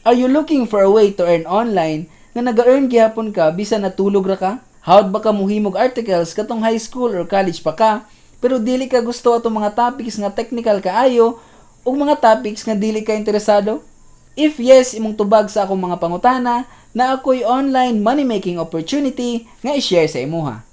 Are you looking for a way to earn online nga naga-earn gihapon ka bisan natulog ra ka? Howd ba ka muhimog articles katong high school or college pa ka, pero dili ka gusto atong mga topics nga technical kaayo o mga topics nga dili ka interesado? If yes, imong tubag sa akong mga pangutana na ako'y online money-making opportunity nga i-share sa imuha.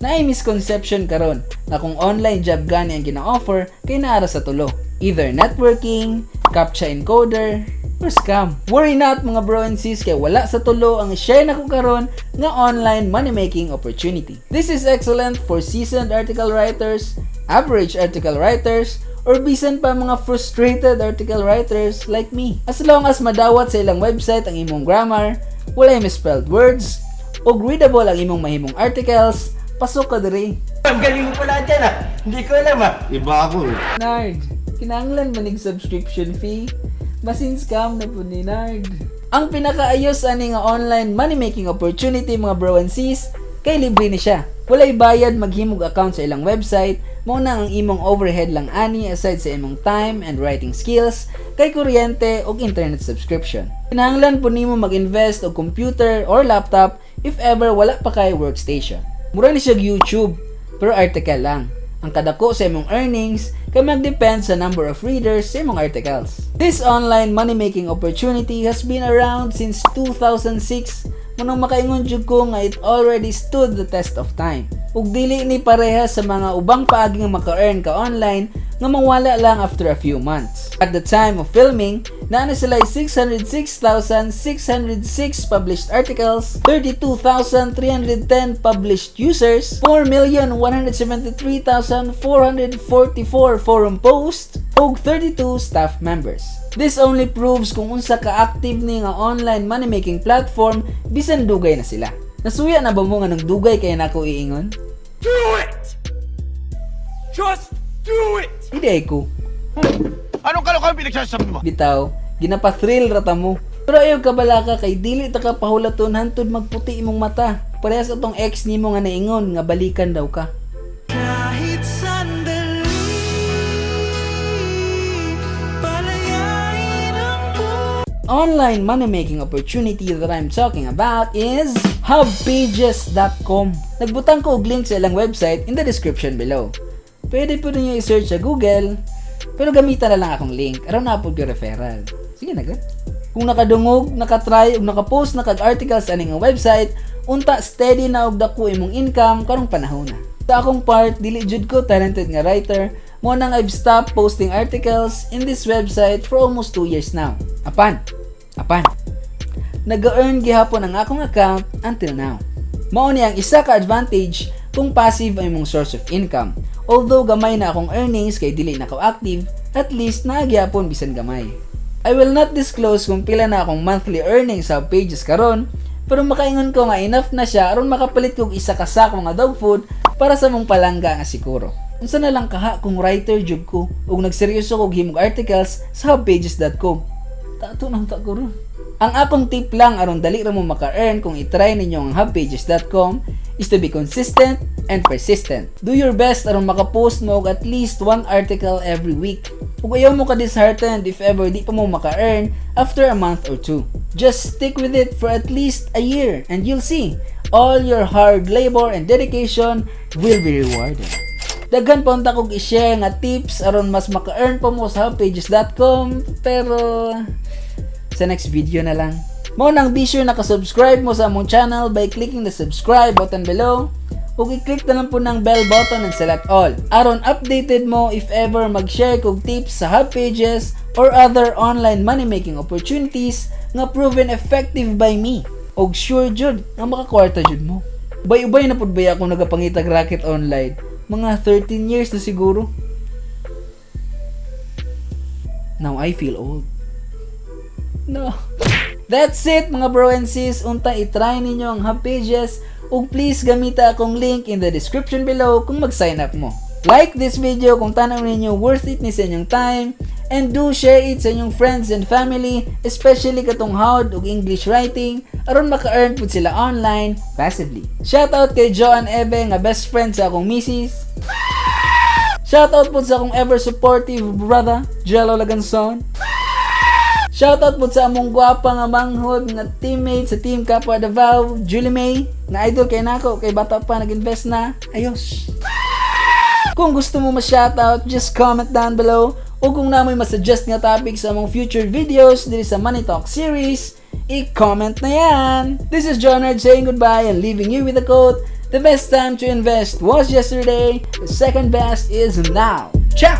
Naay misconception karon na kung online job gani ang gina-offer kay naara sa tulo. Either networking, CAPTCHA encoder, or scam. Worry not mga bro and sis kay wala sa tulo ang share nako karon nga online money-making opportunity. This is excellent for seasoned article writers, average article writers, or bisan pa mga frustrated article writers like me. As long as madawat sa ilang website ang imong grammar, walay misspelled words, ug readable ang imong mahimong articles, pasok ka diri. Ang galing mo pala dyan ah. Hindi ko alam ah. Iba ako eh. Nard, kinahanglan manig subscription fee. Basin scam na po ni Nard. Ang pinakaayos ani nga online money-making opportunity mga bro and sis, kay libre ni siya. Walay bayad maghimog account sa ilang website, mao na ang imong overhead lang ani aside sa imong time and writing skills, kay kuryente ug internet subscription. Kinahanglan po nimo mag-invest og computer or laptop if ever wala pa kay workstation. Mura ni siya YouTube, pero article lang. Ang kadako sa imong earnings kay mag-depend sa number of readers sa imong articles. This online money-making opportunity has been around since 2006. Munang makaingon jud ko nga it already stood the test of time. Ug dili ni pareha sa mga ubang paagi nga maka-earn ka online nga mawala lang after a few months. At the time of filming, naana sila 606,606 published articles, 32,310 published users, 4,173,444 forum posts, ug 32 staff members. This only proves kung unsa ka-active ni nga online money-making platform bisan dugay na sila. Nasuya na ba mo nga nang dugay kaya nako iingon? Do it! Just do it! Hindi ko. Anong kalokohan pinagsasabi mo? Bitaw, ginapa-thrill rata mo. Pero ayaw ka bala ka kay dili ta ka pahulaton hantod magputi imong mata. Parehas atong ex nimo nga naingon nga balikan daw ka. Kahit sandali, palayain ang Online money-making opportunity that I'm talking about is hubpages.com. Nagbutang ko og link sa ilang website in the description below. Pwede po ninyo i-search sa Google, pero gamitan na lang akong link aron na po yung referral. Sige na gud. Kung nakadungog, nakatry ug nakapost na kag articles aning nga website, unta steady na og dako imong income karong panahon na. Sa akong part, dili jud ko talented nga writer, mo nang I've stopped posting articles in this website for almost 2 years now. Apan. Nag-earn gihapon ang akong account until now. Mao ni ang isa ka advantage kung passive ang imong source of income. Although gamay na akong earnings kay dili na ako active, at least naagyapon bisan gamay. I will not disclose kung pila na akong monthly earnings sa pages karon, pero makaingon ko nga enough na siya aron makapalit kog isa ka sako nga dog food para sa mong palangga nga siguro. Unsa na lang kaha kung writer jud ko ug nagseryoso kog himog articles sa hubpages.com. Tato nang ta ko ron. Ang akong tip lang aron dali ra mo maka-earn kung i-try ninyo ang hubpages.com is to be consistent and persistent. Do your best aron maka-post mo og at least one article every week. Ug ayaw mo ka disheartened if ever di pa mo maka-earn after a month or two. Just stick with it for at least a year and you'll see all your hard labor and dedication will be rewarded. Daghan pa unta kog i-share nga tips aron mas maka-earn pa mo sa hubpages.com, pero sa next video na lang. Mo nang be sure naka-subscribe mo sa among channel by clicking the subscribe button below ug i-click na lang po ng bell button and select all aron updated mo if ever mag-share kog tips sa Hubpages or other online money-making opportunities nga proven effective by me. Og sure jud nga makakwarta jud mo. Ubay-ubay na pud ba ako nagapangitag racket online. Mga 13 years na siguro. Now I feel old. No. That's it mga bro and sis. Unta i-try ninyo ang Hubpages ug please gamita akong link in the description below kung mag-sign up mo. Like this video kung tanaw ninyo worth it ni sa inyong time And do share it sa inyong friends and family, especially katong hawd ug English writing, aron maka-earn pud sila online passively. Shoutout kay Joan Ebe nga best friend sa akong misis. Shoutout po sa akong ever supportive brother, Jello Laganson. Shoutout po sa among gwapa nga manghod nga teammate sa Team Kapwa Davao, Julie May, na idol kay nako kay bata pa nag-invest na. Ayos. Kung gusto mo ma-shoutout, just comment down below. O kung namoy masuggest nga topic sa among future videos diri sa Money Talk series, i-comment na yan. This is Jonard saying goodbye and leaving you with a quote: the best time to invest was yesterday, the second best is now. Ciao!